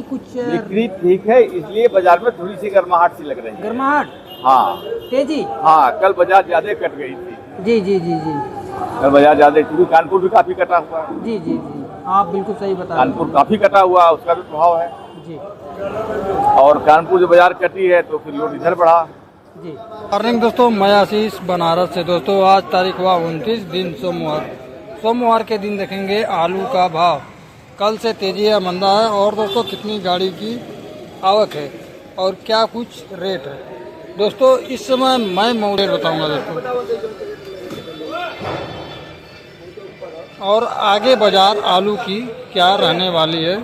कुछ बिक्री ठीक है, इसलिए बाजार में थोड़ी सी गर्माहट सी लग रही है। गर्माहट, हाँ तेजी। हाँ, कल बाजार ज्यादा कट गई थी। जी जी जी जी कल बाजार ज्यादा, क्योंकि कानपुर भी काफी कटा हुआ है। जी जी जी, आप बिल्कुल सही बता रहे कानपुर काफी कटा हुआ है, उसका भी प्रभाव है। हैं। जी और कानपुर जो बाजार कटी है तो फिर लोड इधर बढ़ा। जी। मॉर्निंग दोस्तों, मैं आशीष बनारस से। दोस्तों आज तारीख हुआ 29 दिन सोमवार के दिन देखेंगे आलू का भाव। कल से तेजी या मंदा है, और दोस्तों कितनी गाड़ी की आवक है और क्या कुछ रेट है। दोस्तों इस समय मैं मॉडल बताऊंगा दोस्तों, और आगे बाजार आलू की क्या रहने वाली है।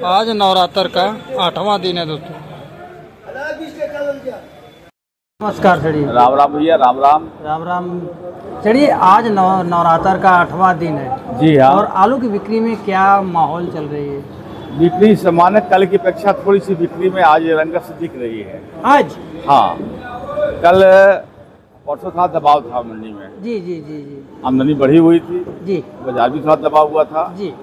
आज नवरात्र का 8वां दिन है दोस्तों। नमस्कार चढ़िए। राम राम भैया, राम राम। राम राम। चलिए, आज नवरात्र का 8वां दिन है। जी हाँ। और आलू की बिक्री में क्या माहौल चल रही है? बिक्री सामान्य कल की अपेक्षा थोड़ी सी बिक्री में आज रंगत से दिख रही है आज। हाँ, कल परसों था दबाव था मंडी में। जी जी जी जी आमदनी बढ़ी हुई थी जी बाजार भी थोड़ा दबा हुआ था। जी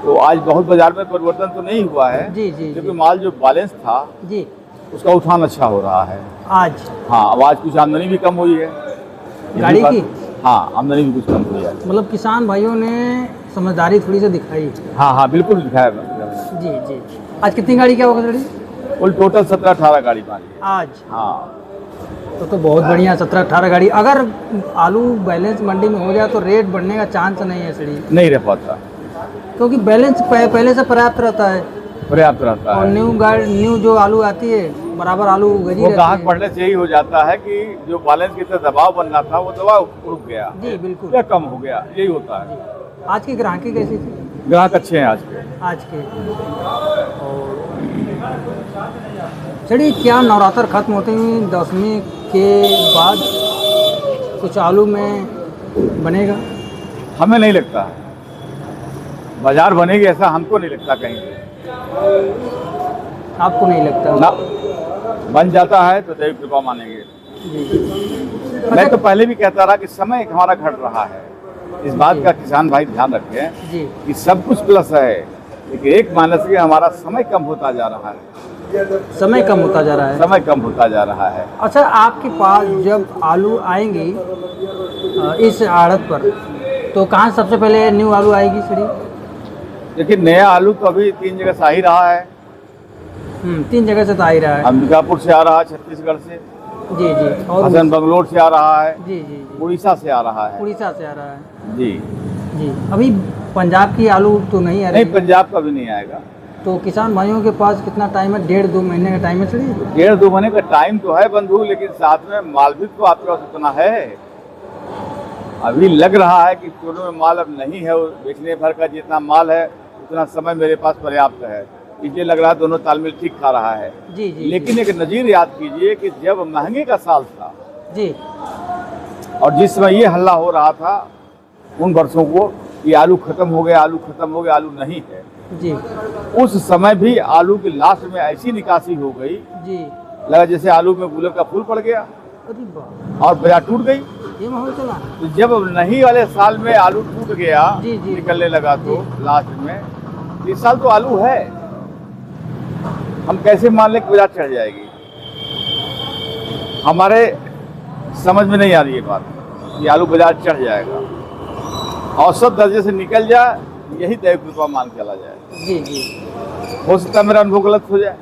तो आज बहुत बाजार में परिवर्तन तो नहीं हुआ है। जी जी क्योंकि माल जो बैलेंस था जी उसका उठान अच्छा हो रहा है आज। हाँ, अब आज कुछ आमदनी भी कम हुई है गाड़ी की। हाँ, आमदनी भी कुछ कम हुई है। मतलब किसान भाइयों ने समझदारी थोड़ी सी दिखाई। हाँ हाँ, बिल्कुल दिखाया। जी जी। आज कितनी गाड़ी क्या होगा चढ़ी? कुल टोटल 17-18 गाड़ी मारी है आज। हाँ। तो बहुत बढ़िया, 17-18 गाड़ी। अगर आलू बैलेंस मंडी में हो जाए तो रेट बढ़ने का चांस नहीं है सड़ी, नहीं रह पाता, क्योंकि बैलेंस पहले से पर्याप्त रहता है। पर्याप्त रहता और है। न्यू जो आलू आती है बराबर आलू गजी वो रहती ग्राहक है। बढ़ने से यही हो जाता है कि जो बैलेंस की तरह दबाव बनना था वो दबाव रुक गया जी बिल्कुल। या कम हो गया, यही होता है। आज की ग्राहकी कैसी थी? ग्राहक अच्छे हैं आज के। आज के। चलिए, क्या नवरात्र खत्म होते ही 10वीं के बाद कुछ आलू में बनेगा? हमें नहीं लगता है बाजार बनेगी, ऐसा हमको नहीं लगता कहीं पे। आपको नहीं लगता? ना, बन जाता है तो दैव कृपा मानेंगे। जी। मैं तो पहले भी कहता रहा कि समय हमारा घट रहा है, इस बात का किसान भाई ध्यान रखें जी कि सब कुछ प्लस है, लेकिन एक मानस के हमारा समय कम होता जा रहा है। समय कम होता जा रहा है। समय कम होता जा रहा है। अच्छा, आपके पास जब आलू आएंगी इस आड़त पर, तो कहाँ सबसे पहले न्यू आलू आएगी सड़ी? लेकिन नया आलू तो अभी 3 जगह से आ ही रहा है। 3 जगह से तो आ ही रहा है। अंबिकापुर से आ रहा है, छत्तीसगढ़ से। जी जी। और हसन बंगलोर से आ रहा है। जी जी जी। उड़ीसा से आ रहा है। उड़ीसा से आ रहा है। जी जी। अभी पंजाब की आलू तो नहीं आ रही? नहीं, पंजाब का भी नहीं आएगा। तो किसान भाइयों के पास कितना टाइम है? 1.5-2 महीने का टाइम है सड़ी? 1.5-2 महीने का टाइम तो है बंधु, लेकिन साथ में माल भी तो आपके पास उतना है। अभी लग रहा है कि स्टोरों में माल अब नहीं है, बेचने भर का जितना माल है उतना समय मेरे पास पर्याप्त है, इसलिए लग रहा है दोनों तालमेल ठीक खा रहा है। जी जी। लेकिन एक नज़ीर याद कीजिए कि जब महंगे का साल था जी और जिस समय ये हल्ला हो रहा था उन वर्षों को कि आलू खत्म हो गया, आलू खत्म हो गया, आलू नहीं है, जी उस समय भी आलू की लास्ट में ऐसी निकासी हो गई, जी। लगा जैसे आलू में गुलाब का फूल पड़ गया अरे वाह, और बाजार टूट गई। ये माहौल चला। तो जब नहीं वाले साल में आलू टूट गया, जी, जी। निकलने लगा तो लास्ट में, इस साल तो आलू है, हम कैसे मान लें कि बाजार चढ़ जाएगी? हमारे समझ में नहीं आ रही है बात कि आलू बाजार चढ़ जाएगा। औसत दर्जे से निकल जाए, यही दैव कृपा मान के चला जाए। जी जी हो सकता है मेरा अनुभव गलत हो जाए,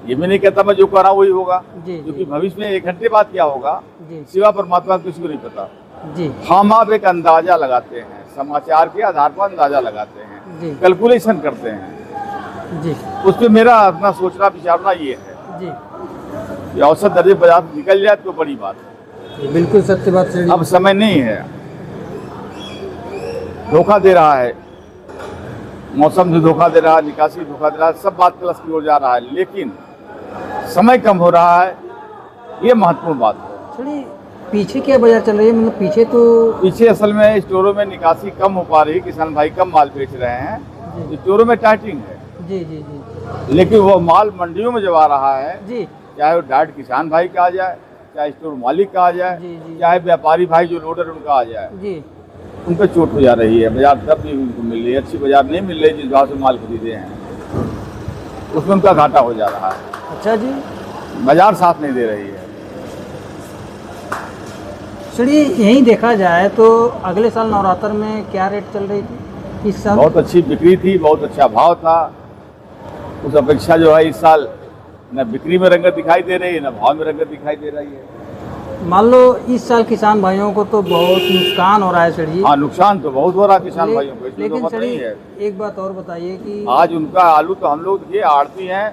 ये मैं नहीं कहता मैं जो कर रहा हूँ वही होगा, जी क्योंकि भविष्य में 1 घंटे बाद क्या होगा जी सिवा परमात्मा किसी को नहीं पता। जी हम आप एक अंदाजा लगाते हैं, समाचार के आधार पर अंदाजा लगाते हैं, जी कैलकुलेशन करते हैं। जी उस पर मेरा अपना सोचना विचारना ये है जी कि औसत दर्जे बाजार निकल जाए तो बड़ी बात है। जी, बिल्कुल सत्य बात सड़ी। अब समय नहीं है, धोखा दे रहा है, मौसम भी धोखा दे रहा है, निकासी धोखा दे रहा है, सब बात प्लस की ओर जा रहा है, लेकिन समय कम हो रहा है, ये महत्वपूर्ण बात है। सड़ी, पीछे क्या बाजार चल रही है? मतलब पीछे तो पीछे असल में स्टोरों में निकासी कम हो पा रही, किसान भाई कम माल बेच रहे हैं, स्टोरों में टाइटिंग है। जी जी जी लेकिन वो माल मंडियों में जब आ रहा है, जी चाहे वो डायरेक्ट किसान भाई का आ जाए, चाहे स्टोर मालिक का आ जाए, जी, जी। चाहे व्यापारी भाई जो लोडर उनका आ जाए, जी उन पर चोट हो जा रही है। बाजार तब नहीं उनको मिल रही है, अच्छी बाजार नहीं मिल रही जिस भाव से माल खरीदे हैं, उसमें उनका घाटा हो जा रहा है। अच्छा जी, बाजार साथ नहीं दे रही है। चलिए यहीं देखा जाए तो अगले साल नवरात्र में क्या रेट चल रही थी इस साल? बहुत अच्छी बिक्री थी, बहुत अच्छा भाव था। उस अपेक्षा जो है इस साल न बिक्री में रंगत दिखाई दे रही है, न भाव में रंगत दिखाई दे रही है। मान लो इस साल किसान भाइयों को तो बहुत नुकसान हो रहा है सर जी। हाँ, नुकसान तो बहुत हो रहा है किसान भाइयों को, इसमें तो लेकिन बात सर नहीं है। एक बात और बताइए कि आज उनका आलू तो हम लोग ये आड़ती हैं,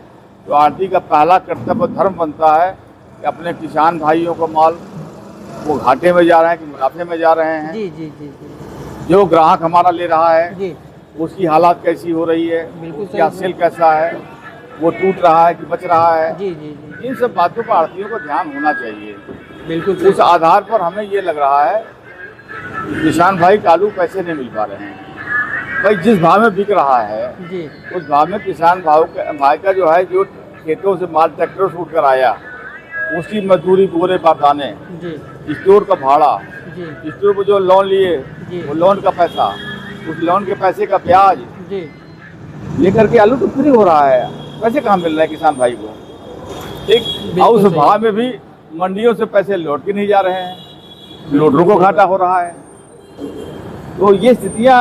तो आड़ती का पहला कर्तव्य धर्म बनता है कि अपने किसान भाइयों को माल वो घाटे में जा रहे हैं कि मुनाफे में जा रहे हैं। जी जी जी जी जो ग्राहक हमारा ले रहा है जी, उसकी हालात कैसी हो रही है, बिल्कुल सही क्या बात। सेल कैसा है, वो टूट रहा है कि बच रहा है। जी जी जी, इन सब बातों पर आड़तियों को ध्यान होना चाहिए। बिल्कुल उस आधार पर हमें ये लग रहा है कि किसान भाई का आलू पैसे नहीं मिल पा रहे हैं। भाई जिस भाव में बिक रहा है जी उस भाव में किसान भाई का जो है, जो खेतों से माल ट्रैक्टर से उठ कर आया, उसकी मजदूरी, बोरे बारदाने, जी स्टोर का भाड़ा, जी स्टोर पर जो लोन लिए जी वो लोन का पैसा, उस लोन के पैसे का ब्याज जी, लेकर के आलू तो फ्री हो रहा है। पैसे कहाँ मिल रहे हैं किसान भाई को? और उस सही। भाव में भी मंडियों से पैसे लौट के नहीं जा रहे हैं, लोडरों को घाटा हो रहा है। तो ये स्थितियाँ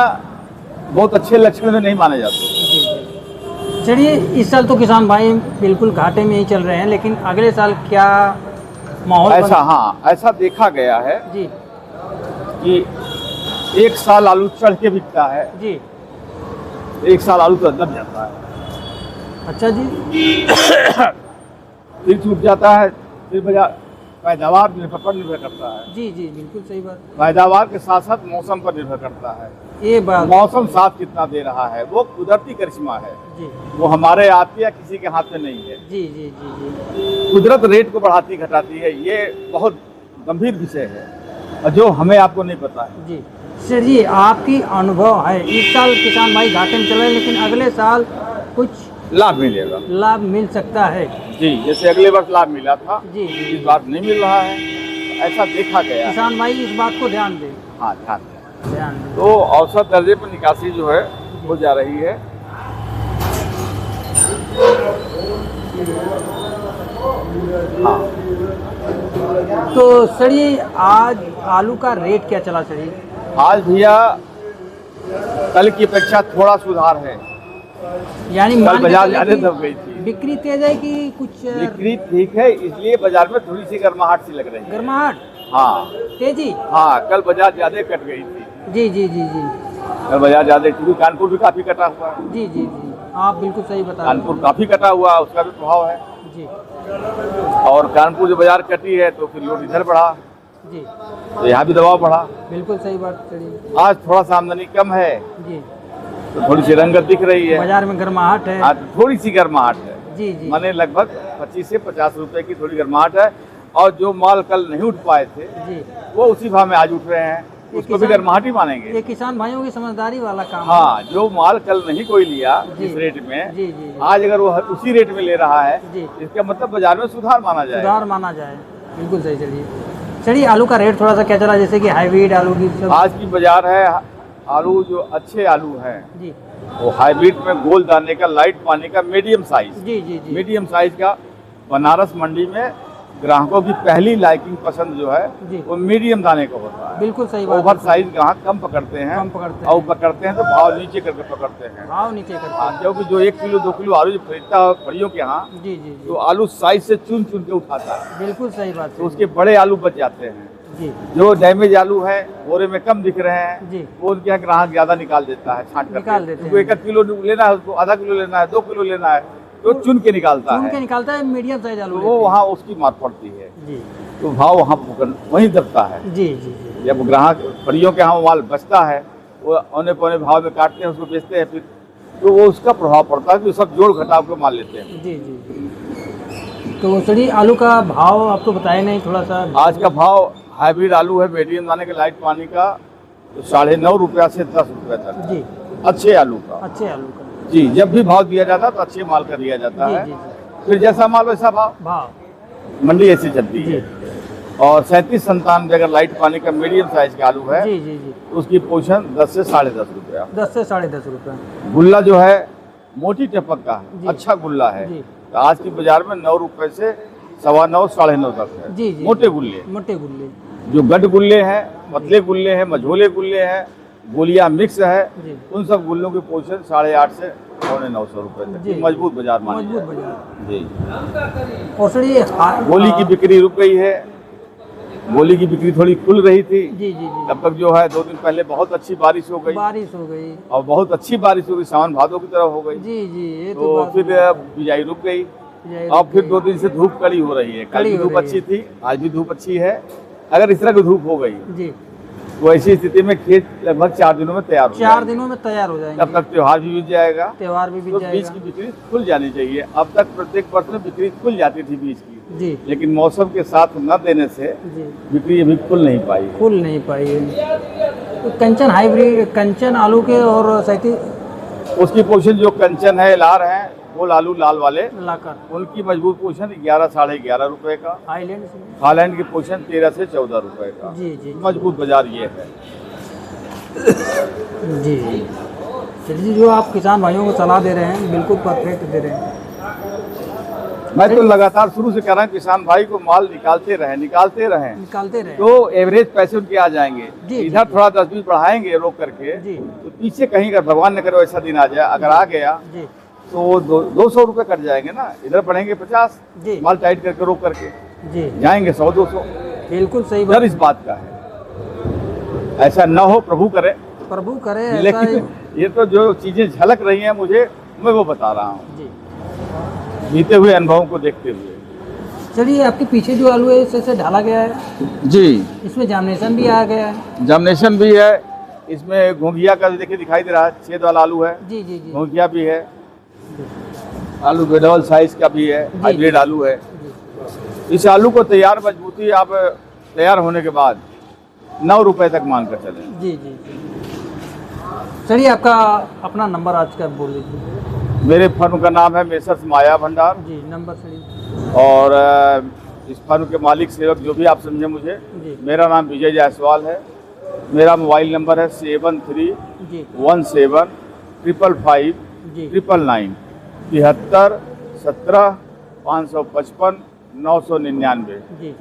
बहुत अच्छे लक्षण में नहीं माने जाते। जी जी। चलिए इस साल तो किसान भाई बिल्कुल घाटे में ही चल रहे हैं, लेकिन अगले साल क्या माहौल ऐसा, हाँ, ऐसा देखा गया है जी कि एक साल आलू चढ़ के बिकता है, जी, एक साल आलू तो दब जाता है, अच्छा जी, फिर छूट जाता है। फिर बाजार पैदावार पर निर्भर करता है। जी जी, बिल्कुल सही बात। पैदावार के साथ साथ मौसम पर निर्भर करता है। ये बात मौसम साथ कितना दे रहा है वो कुदरती करिश्मा है, जी वो हमारे हाथ या किसी के हाथ में नहीं है। जी जी जी जी, कुदरत रेट को बढ़ाती घटाती है, ये बहुत गंभीर विषय है और जो हमें आपको नहीं पता है। जी सर जी, आपकी अनुभव है इस साल किसान भाई घाटे में चल रहे हैं, लेकिन अगले साल कुछ लाभ मिलेगा लाभ मिल सकता है? जी, जैसे अगले वर्ष लाभ मिला था, जी जी, इस बार नहीं मिल रहा है, ऐसा देखा गया है। किसान भाई इस बात को ध्यान दें, हाँ, ध्यान दें। ध्यान दें। तो औसत दर्जे पर निकासी जो है हो जा रही है। हाँ, तो सर ये आज आलू का रेट क्या चला सर जी? आज भैया कल की अपेक्षा थोड़ा सुधार है। यानी कल मान के बाजार चलिए ज्यादा कि दब गई थी। बिक्री तेज है कि कुछ बिक्री ठीक है, इसलिए बाजार में थोड़ी सी गर्माहट सी लग रही है। गर्माहट, हाँ तेजी? हाँ, कल बाजार ज्यादा कट गई थी। जी जी जी जी कल बाजार ज्यादा, क्योंकि कानपुर भी काफी कटा हुआ है। जी जी जी, आप बिल्कुल सही बता रहे कानपुर काफी कटा हुआ है, उसका भी प्रभाव है। हैं। जी और कानपुर जो बाजार कटी है तो फिर लोड इधर बढ़ा, जी, तो यहाँ भी दबाव बढ़ा। बिल्कुल सही बात चलिए। आज थोड़ा सा आमदनी कम है जी, तो थोड़ी सी रंगत दिख रही है। बाजार में गर्माहट है। आज थोड़ी सी गर्माहट है, जी जी माने लगभग 25 से 50 रुपए की थोड़ी गर्माहट है। और जो माल कल नहीं उठ पाए थे जी, वो उसी भाव में आज उठ रहे हैं, ये उसको भी किसान- गर्माहट ही मानेंगे। ये किसान भाइयों की समझदारी वाला काम है। हाँ, जो माल कल नहीं कोई लिया जी। इस रेट में, जी जी आज अगर वो उसी रेट में ले रहा है, जी, इसका मतलब बाजार में सुधार माना जाए। सुधार माना जाए, बिल्कुल सही। चलिए चलिए, आलू का रेट थोड़ा सा क्या चला, जैसे कि हाइब्रिड आलू की सब? आज की बाजार है, आलू जो अच्छे आलू हैं जी वो हाइब्रिड में गोल दाने का, लाइट पानी का, मीडियम साइज, जी जी जी मीडियम साइज का बनारस मंडी में ग्राहकों की पहली लाइकिंग पसंद जो है जी, वो मीडियम दाने का होता है। बिल्कुल सही बात। ओवर साइज ग्राहक कम पकड़ते हैं, कम पकड़ते और हैं, पकड़ते हैं तो भाव नीचे करके पकड़ते हैं। भाव नीचे करते हाँ, हैं। क्योंकि जो 1 किलो 2 किलो आलू जो खरीदता है फड़ियों के यहाँ, जी जी तो जी, आलू साइज से चुन चुन के उठाता है, बिल्कुल सही बात। तो उसके बड़े आलू बच जाते हैं। जी जो डैमेज आलू है बोरे में कम दिख रहे हैं, जी, वो उनके यहाँ ग्राहक ज्यादा निकाल देता है, छांट निकाल देते करके। हैं। 1 किलो लेना है, उसको आधा किलो लेना है, 2 किलो लेना है, तो चुन के निकालता चुन के है, निकालता है, मीडियम साइज आलू तो लेते वो हैं। वहाँ उसकी मार पड़ती है, जी तो भाव वहाँ वहीं दबता है। जी जी जी, जब ग्राहक फड़ियों के यहाँ माल बचता है, वो औने पौने भाव में काटते हैं, उसको बेचते हैं, फिर तो वो उसका प्रभाव पड़ता है कि सब जोड़ घटाव के माल लेते हैं। जी जी। तो चलिए, आलू का भाव आप तो बताए नहीं थोड़ा सा। आज का भाव हाइब्रिड आलू है मीडियम दाने के, लाइट पानी का, तो 9.5 रुपया से 10 रुपये तक जी, अच्छे आलू का। अच्छे आलू का। जी, जब भी भाव दिया जाता है तो अच्छे माल का दिया जाता जी है, जी जी, फिर जैसा माल वैसा भाव, भाव। मंडी ऐसी चलती जी, है। और 37-97 अगर लाइट पानी का मीडियम साइज का आलू है जी जी जी, तो उसकी पोजीशन 10 से 10.5 रुपया। 10 से 10.5 रुपये। गुल्ला जो है मोटी टपक का जी। है, अच्छा गुल्ला है। जी। तो आज की बाजार में 9 रुपए से 9.25 9.5 तक है। जी जी, मोटे गुल्ले, मोटे गुल्ले। जो गड गुल्ले हैं, पतले गुल्ले हैं, मझोले गुल्ले हैं, गोलियां मिक्स है, जी। उन सब गुल्लों की पोजीशन 850 से 950 रुपए तक। जी। ये मजबूत बाजार मानी मजबूत जाए। बाजार। जी। और सर ये गोली की बिक्री रुक गई है, गोली की बिक्री थोड़ी खुल रही थी। जी जी जी, तब तक जो है 2 दिन पहले बहुत अच्छी बारिश हो गई बारिश हो गई। और बहुत अच्छी बारिश हो गई, सावन भादों की तरह हो गई। जी जी, ये तो बात फिर है। बिजाई रुक गई। बिजाई अब रुक फिर गई। 2 दिन से धूप कड़ी हो रही है। कल कड़ी भी हो धूप रही अच्छी है। थी, आज भी धूप अच्छी है। अगर इस तरह की धूप हो गई जी, तो ऐसी स्थिति में खेत लगभग 4 दिनों में तैयार हो 4 जाएगा। दिनों में तैयार हो जाएंगे। तब तक त्योहार भी बीत जाएगा, त्योहार भी बीत तो बीज जाएगा। की बिक्री खुल जानी चाहिए। अब तक प्रत्येक वर्ष में बिक्री खुल जाती थी बीज की, जी लेकिन मौसम के साथ न देने से जी, बिक्री अभी खुल नहीं पाई। खुल नहीं पाई है। तो कंचन हाइब्रिड, कंचन आलू के और 37 उसकी पोजीशन जो कंचन है, लार है, वो आलू लाल वाले, लाकर उनकी मजबूत पोजीशन 11 साढ़े 11 रुपए का। हाईलैंड से। हालैंड की पोजीशन 13 से 14 रुपए का। जी जी मजबूत बाजार ये है। जी, चलिए, जो आप किसान भाइयों को सलाह दे रहे हैं बिल्कुल परफेक्ट दे रहे हैं। मैं तो लगातार शुरू से कह रहा हूँ किसान भाई को माल निकालते रहें निकालते रहे। तो एवरेज पैसे उनके आ जाएंगे। जी, इधर थोड़ा 10-20 बढ़ाएंगे रोक करके, जी तो पीछे कहीं का भगवान न करे वैसा दिन आ जाए, अगर आ गया जी तो 200 रुपए कट जाएंगे ना। इधर पड़ेंगे 50, जी माल टाइट करके रोक करके जी, जाएंगे 100-200। बिल्कुल सही डर बात। इस बात का है, ऐसा न हो, प्रभु करे। प्रभु करे ऐसा ही। लेकिन ये तो जो चीजें झलक रही हैं मुझे, मैं वो बता रहा हूँ जी, बीते हुए अनुभवों को देखते हुए। चलिए, आपके पीछे जो आलू है इसे ढाला गया है, जी, इसमें जामनेशन भी आ गया है। जामनेशन भी है, इसमें घोंघिया का देखिए दिखाई दे रहा है, छेद वाला आलू है, जी जी जी घोंघिया भी है, आलू बेडबल साइज का भी है, हाइब्रिड आलू है। जी। इस आलू को तैयार मजबूती आप तैयार होने के बाद 9 रुपए तक मान कर चलें। जी जी जी। चलिए, आपका अपना नंबर आज का बोल दीजिए। मेरे फर्म का नाम है मेसर्स माया भंडार, जी, नंबर चलिए। और इस फर्म के मालिक सेवक जो भी आप समझे मुझे, जी मेरा नाम विजय जायसवाल है। मेरा मोबाइल नंबर है 7317 जी 555 जी 999 73 17 555 999। जी।